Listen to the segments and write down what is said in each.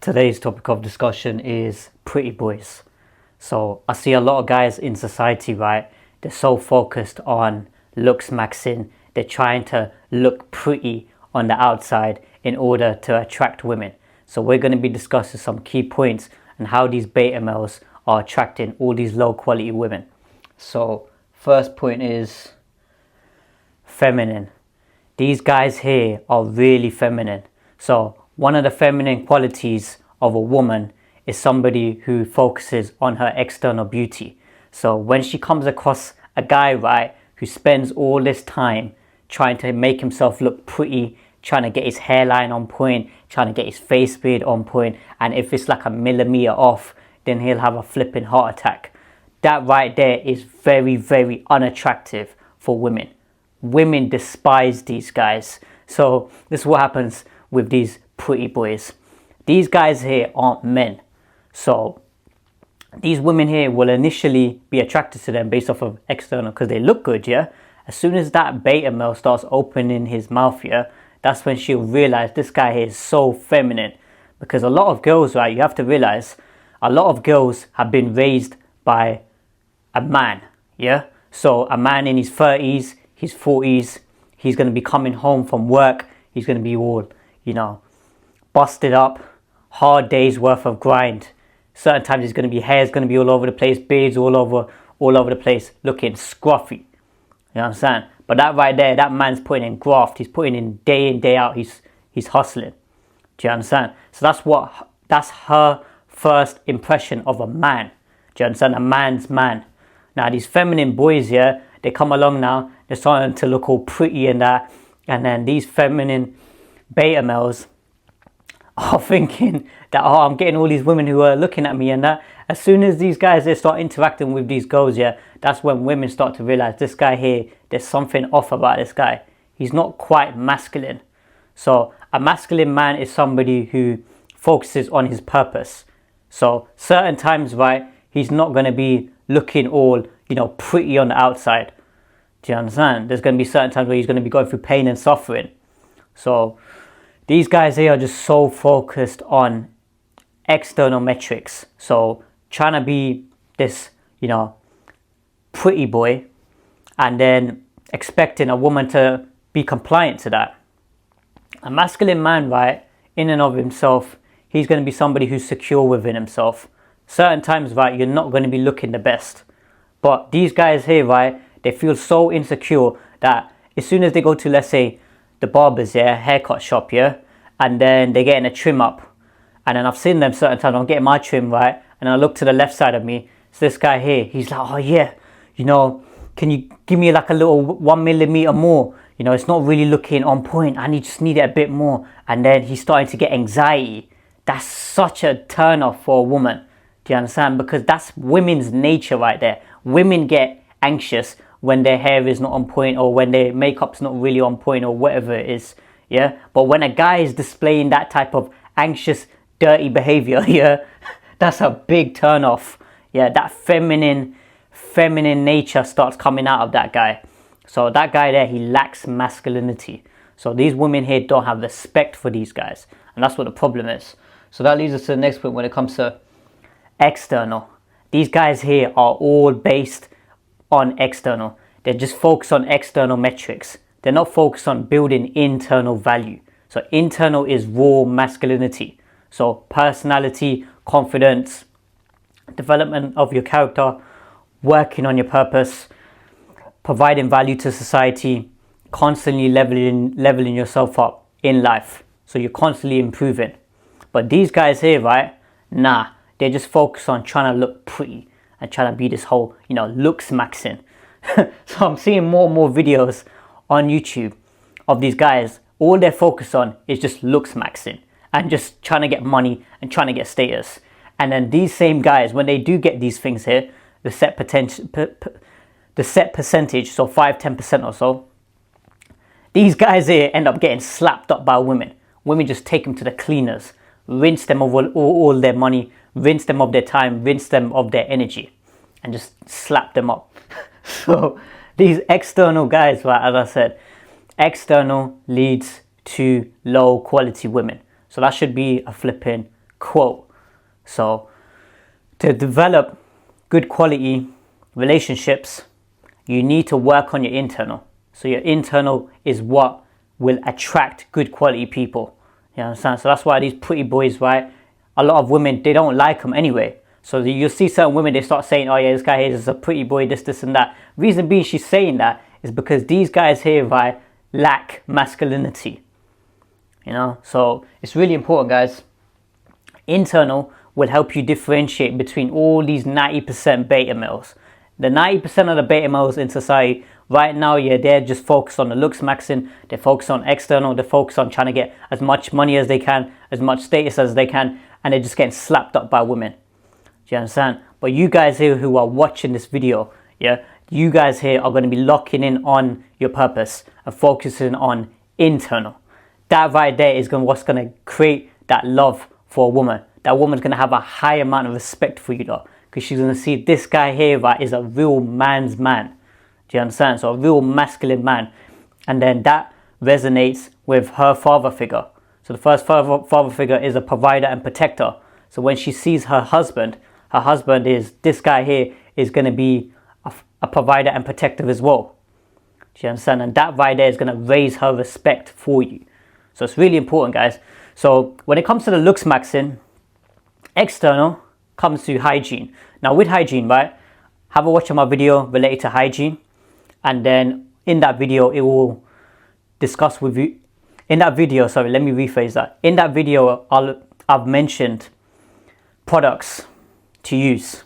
Today's topic of discussion is pretty boys. So I see a lot of guys in society, right? They're so focused on looks maxing. They're trying to look pretty on the outside in order to attract women. So we're going to be discussing some key points and how these beta males are attracting all these low quality women. So first point is feminine. These guys here are really feminine. So one of the feminine qualities of a woman is somebody who focuses on her external beauty. So when she comes across a guy, right, who spends all this time trying to make himself look pretty, trying to get his hairline on point, trying to get his face beard on point, and if it's like a millimeter off, then he'll have a flipping heart attack. That right there is very, very unattractive for women. Women despise these guys. So this is what happens with these pretty boys. These guys here aren't men. So these women here will initially be attracted to them based off of external because they look good, yeah? As soon as that beta male starts opening his mouth, yeah, that's when she'll realize this guy here is so feminine. Because a lot of girls, right, you have to realize, a lot of girls have been raised by a man, yeah? So a man in his 30s, his 40s, he's going to be coming home from work, he's going to be all, busted up, hard days worth of grind. Certain times he's going to be, hair's going to be all over the place, beards all over the place, looking scruffy. You know what I'm saying? But that right there, that man's putting in graft. He's putting in, day out. He's hustling. Do you understand? So that's her first impression of a man. Do you understand? A man's man. Now these feminine boys here, they come along now. They're starting to look all pretty and that. And then these feminine beta males are thinking that, oh, I'm getting all these women who are looking at me and that. As soon as these guys, they start interacting with these girls, yeah, that's when women start to realize this guy here, there's something off about this guy. He's not quite masculine. So a masculine man is somebody who focuses on his purpose. So certain times, right, he's not going to be looking all, pretty on the outside. Do you understand? There's going to be certain times where he's going to be going through pain and suffering. So these guys here are just so focused on external metrics. So trying to be this, pretty boy and then expecting a woman to be compliant to that. A masculine man, right, in and of himself, he's going to be somebody who's secure within himself. Certain times, right, you're not going to be looking the best. But these guys here, right, they feel so insecure that as soon as they go to, let's say, the barber's, yeah, haircut shop, yeah, and then they're getting a trim up. And then I've seen them certain times, I'm getting my trim, right, and I look to the left side of me, it's this guy here, he's like, oh yeah, can you give me like a little 1 millimeter more? It's not really looking on point, I just need it a bit more. And then he's starting to get anxiety. That's such a turn off for a woman. Do you understand? Because that's women's nature right there. Women get anxious when their hair is not on point or when their makeup's not really on point or whatever it is, yeah? But when a guy is displaying that type of anxious, dirty behavior, yeah, that's a big turn off. Yeah, that feminine nature starts coming out of that guy. So that guy there, he lacks masculinity. So these women here don't have respect for these guys. And that's what the problem is. So that leads us to the next point when it comes to external. These guys here are all based on external. They're just focused on external metrics. They're not focused on building internal value. So internal is raw masculinity. So personality, confidence, development of your character, working on your purpose, providing value to society, constantly leveling yourself up in life. So you're constantly improving. But these guys here, right, nah, they're just focused on trying to look pretty and trying to be this whole, looks maxing. So I'm seeing more and more videos on YouTube of these guys. All they're focused on is just looks maxing and just trying to get money and trying to get status. And then these same guys, when they do get these things here, the set percentage, so 5-10% or so, these guys here end up getting slapped up by women. Women just take them to the cleaners, rinse them of all their money, rinse them of their time, rinse them of their energy, and just slap them up. So these external guys, right, as I said, external leads to low quality women. So that should be a flipping quote. So to develop good quality relationships, you need to work on your internal. So your internal is what will attract good quality people. You understand? So that's why these pretty boys, right? A lot of women, they don't like them anyway. So you'll see certain women, they start saying, oh yeah, this guy here is a pretty boy, this and that. Reason being she's saying that is because these guys here, right, lack masculinity. You know, so it's really important, guys. Internal will help you differentiate between all these 90% beta males. The 90% of the beta males in society right now, yeah, they're just focused on the looks maxing, they're focused on external, they're focused on trying to get as much money as they can, as much status as they can, and they're just getting slapped up by women. Do you understand? But you guys here who are watching this video, yeah, you guys here are going to be locking in on your purpose and focusing on internal. That right there is what's going to create that love for a woman. That woman's going to have a high amount of respect for you, though, because she's going to see this guy here, right, is a real man's man. Do you understand? So a real masculine man. And then that resonates with her father figure. So the first father figure is a provider and protector. So when she sees her husband is, this guy here is going to be a provider and protector as well. Do you understand? And that right there is going to raise her respect for you. So it's really important, guys. So when it comes to the looks maxing, external comes to hygiene. Now with hygiene, right, have a watch of my video related to hygiene. And then in that video, it will discuss with you. In that video, sorry, let me rephrase that. In that video, I've mentioned products to use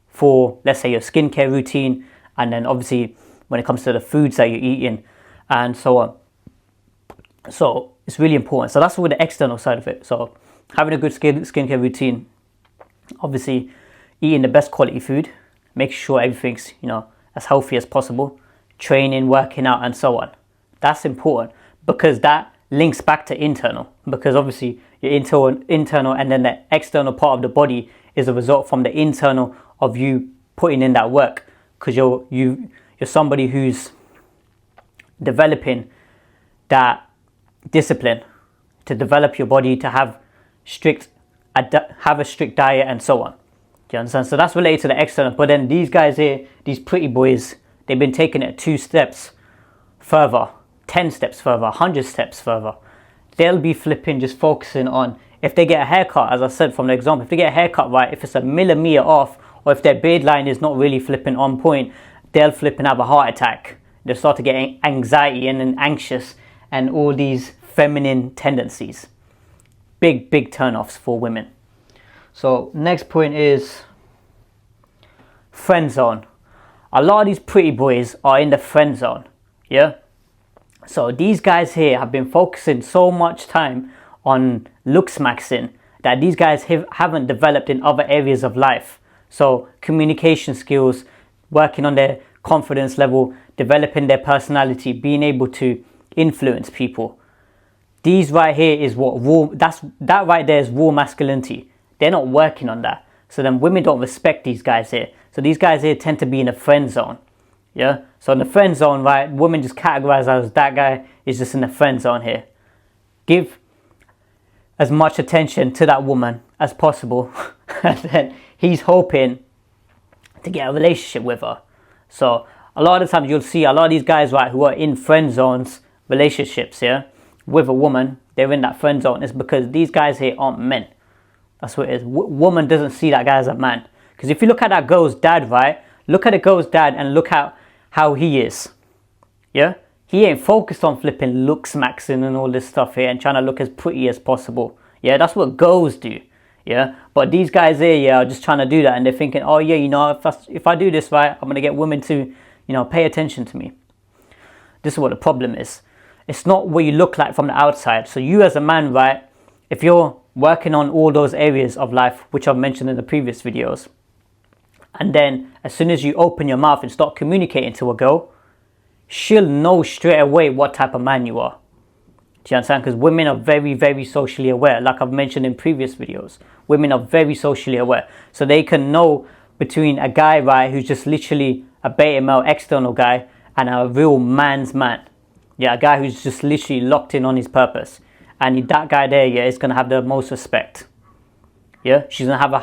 for, let's say, your skincare routine. And then obviously when it comes to the foods that you're eating and so on. So it's really important. So that's with the external side of it. So having a good skincare routine, obviously eating the best quality food, make sure everything's, you know, as healthy as possible, training, working out and so on. That's important because that links back to internal, because obviously your internal and then the external part of the body is a result from the internal of you putting in that work, because you're somebody who's developing that discipline to develop your body to have a strict diet and so on. Do you understand? So that's related to the external. But then these guys here, these pretty boys, they've been taking it 2 steps further, 10 steps further, 100 steps further. They'll be flipping, just focusing on, if they get a haircut, as I said from the example, if they get a haircut right, if it's a millimeter off, or if their beard line is not really flipping on point, they'll flip and have a heart attack. They'll start to get anxiety and then anxious and all these feminine tendencies. Big turn-offs for women. So next point is friend zone. A lot of these pretty boys are in the friend zone. Yeah. So these guys here have been focusing so much time on looks maxing that these guys haven't developed in other areas of life. So communication skills, working on their confidence level, developing their personality, being able to influence people. These right here is what that right there is raw masculinity. They're not working on that. So then women don't respect these guys here. So these guys here tend to be in a friend zone. Yeah. So in the friend zone, right, women just categorize as that guy is just in the friend zone here. Give as much attention to that woman as possible. And then he's hoping to get a relationship with her. So a lot of the times you'll see a lot of these guys, right, who are in friend zones, relationships, yeah, with a woman, they're in that friend zone. It's because these guys here aren't men. That's what it is. Woman doesn't see that guy as a man. Because if you look at that girl's dad, right, look at the girl's dad and look at how he is. Yeah? He ain't focused on flipping looks maxing and all this stuff here and trying to look as pretty as possible. Yeah, that's what girls do. Yeah, but these guys here, yeah, are just trying to do that, and they're thinking, oh yeah, you know, if I do this right, I'm gonna get women to, you know, pay attention to me. This is what the problem is. It's not what you look like from the outside. So you as a man, right, if you're working on all those areas of life which I've mentioned in the previous videos, and then as soon as you open your mouth and start communicating to a girl, she'll know straight away what type of man you are. Do you understand? Because women are very socially aware. Like I've mentioned in previous videos, women are very socially aware. So they can know between a guy, right, who's just literally a beta male external guy and a real man's man. Yeah, a guy who's just literally locked in on his purpose. And that guy there, yeah, is going to have the most respect. Yeah, she's gonna have a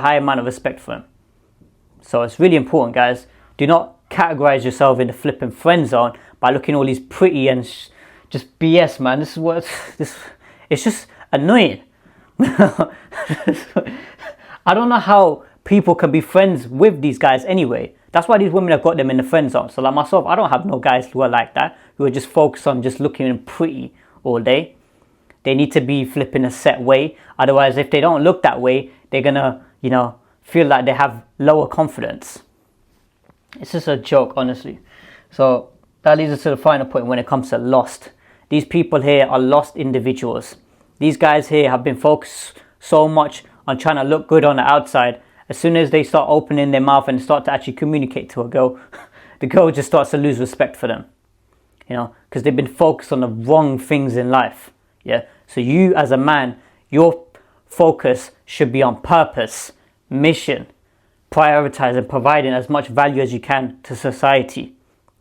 high amount of respect for him. So it's really important, guys. Do not categorize yourself in the flipping friend zone by looking all these pretty and just BS, man. This is what it's just annoying. I don't know how people can be friends with these guys anyway. That's why these women have got them in the friend zone. So like myself, I don't have no guys who are like that, who are just focused on just looking pretty all day. They need to be flipping a set way. Otherwise, if they don't look that way, they're gonna, feel like they have lower confidence. It's just a joke, honestly. So that leads us to the final point when it comes to lost. These people here are lost individuals. These guys here have been focused so much on trying to look good on the outside. As soon as they start opening their mouth and start to actually communicate to a girl, the girl just starts to lose respect for them. Because they've been focused on the wrong things in life. Yeah. So you as a man, your focus should be on purpose, mission, prioritizing, providing as much value as you can to society.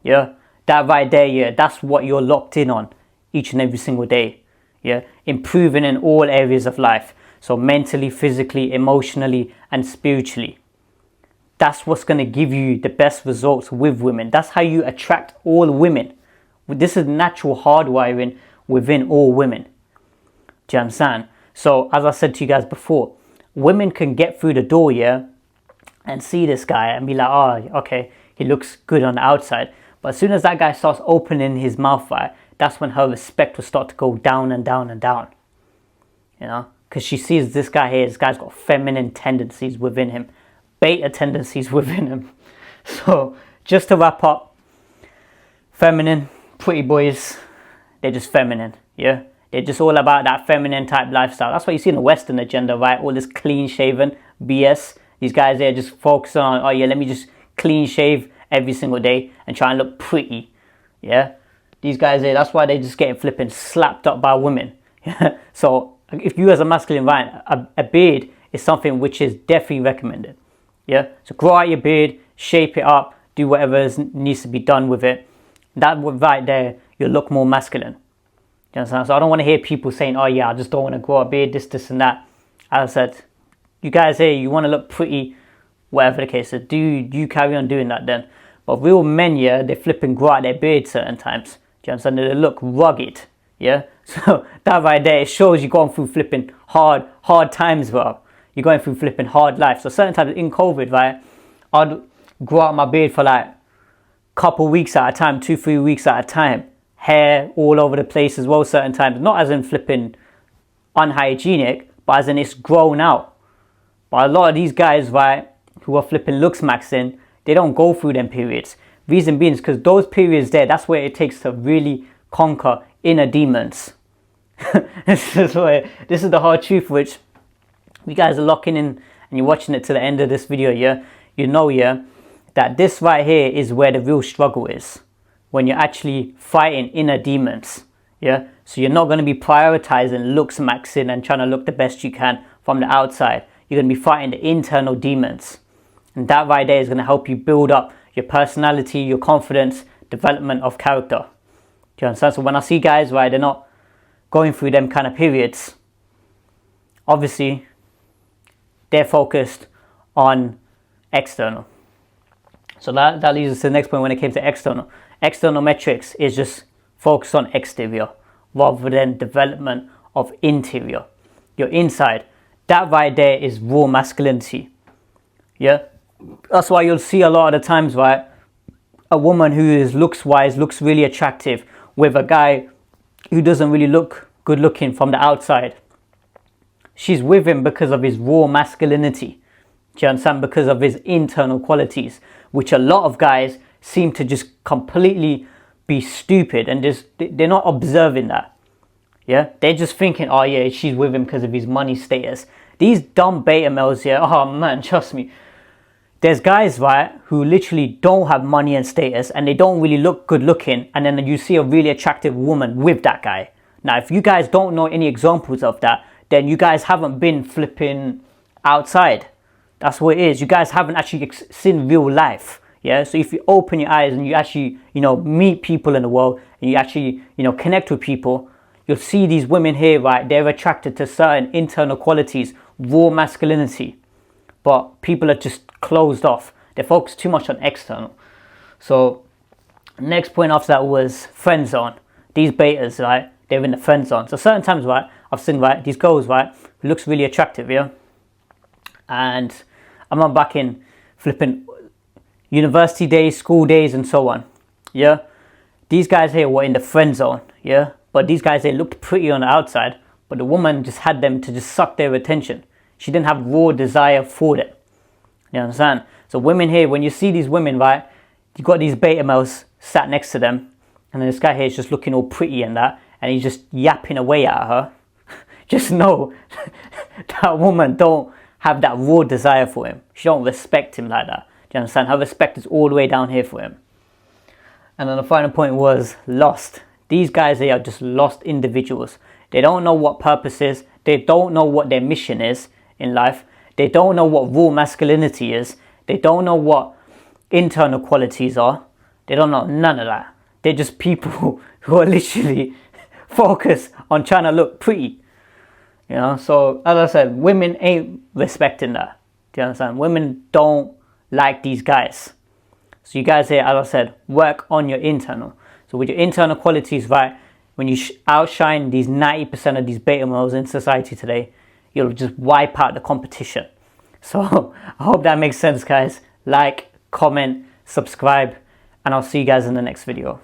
Yeah. That right there, yeah, that's what you're locked in on each and every single day. Yeah. Improving in all areas of life. So mentally, physically, emotionally, and spiritually. That's what's going to give you the best results with women. That's how you attract all women. This is natural hardwiring within all women. Do you understand? So as I said to you guys before, women can get through the door, yeah, and see this guy and be like, oh, okay, he looks good on the outside. But as soon as that guy starts opening his mouth, right, that's when her respect will start to go down and down and down. Because she sees this guy here, this guy's got feminine tendencies within him, beta tendencies within him. So just to wrap up, feminine, pretty boys, they're just feminine, yeah? They're just all about that feminine type lifestyle. That's what you see in the Western agenda, right? All this clean shaven BS. These guys, they're just focusing on, oh yeah, let me just clean shave every single day and try and look pretty, yeah? These guys, that's why they're just getting flipping slapped up by women. Yeah? So if you as a masculine, right, a beard is something which is definitely recommended. Yeah, so grow out your beard, shape it up, do whatever needs to be done with it. That right there, you'll look more masculine. You understand? So I don't want to hear people saying, oh yeah, I just don't want to grow a beard, this and that. As I said, you guys here, you want to look pretty, whatever the case is, do you carry on doing that then. But real men, yeah, they flip and grow out their beard certain times. Do you understand? They look rugged, yeah? So that right there, it shows you're going through flipping hard times, bro. You're going through flipping hard life. So certain times in COVID, right, I'd grow out my beard for like a couple weeks at a time, 2-3 weeks at a time. Hair all over the place as well certain times. Not as in flipping unhygienic, but as in it's grown out. But a lot of these guys, right, who are flipping looks maxing, they don't go through them periods. Reason being is because those periods there, that's where it takes to really conquer inner demons. This is the hard truth, which you guys are locking in and you're watching it to the end of this video, yeah, yeah, that this right here is where the real struggle is. When you're actually fighting inner demons, yeah? So you're not going to be prioritizing looks maxing and trying to look the best you can from the outside. You're going to be fighting the internal demons. And that right there is going to help you build up your personality, your confidence, development of character. Do you understand? So when I see guys, right, they're not going through them kind of periods, obviously, they're focused on external. So that leads us to the next point when it came to external. External metrics is just focused on exterior rather than development of interior. Your inside. That right there is raw masculinity. Yeah? That's why you'll see a lot of the times, right, a woman who is looks-wise, looks really attractive with a guy who doesn't really look good looking from the outside. She's with him because of his raw masculinity. Do you understand? Because of his internal qualities, which a lot of guys seem to just completely be stupid and they're not observing that. Yeah, they're just thinking, oh yeah, she's with him because of his money status. These dumb beta males here, oh man, trust me. There's guys, right, who literally don't have money and status and they don't really look good looking, and then you see a really attractive woman with that guy. Now, if you guys don't know any examples of that, then you guys haven't been flipping outside. That's what it is. You guys haven't actually seen real life. Yeah, so if you open your eyes and you actually, meet people in the world and you actually, connect with people, you'll see these women here, right, they're attracted to certain internal qualities raw masculinity, but people are just closed off. They focus too much on external. So next point after that was friend zone. These betas, right, they're in the friend zone. So certain times, right, I've seen, right, these girls, right, who looks really attractive, yeah, and I'm not back in flipping university days, school days, and so on, yeah. These guys here were in the friend zone, yeah, but these guys, they looked pretty on the outside, but the woman just had them to just suck their attention. She didn't have raw desire for them. You understand? So women here, when you see these women, right, you got these beta males sat next to them, and then this guy here is just looking all pretty and that, and he's just yapping away at her. Just know that woman don't have that raw desire for him. She don't respect him like that. Do you understand? Her respect is all the way down here for him. And then the final point was lost. These guys, they are just lost individuals. They don't know what purpose is. They don't know what their mission is in life. They don't know what raw masculinity is. They don't know what internal qualities are. They don't know none of that. They're just people who are literally focused on trying to look pretty. You know, so as I said, women ain't respecting that. Do you understand? Women don't like these guys. So you guys here, as I said, work on your internal. So with your internal qualities, right, when you outshine these 90% of these beta males in society today, you'll just wipe out the competition. So I hope that makes sense, guys. Like, comment, subscribe, and I'll see you guys in the next video.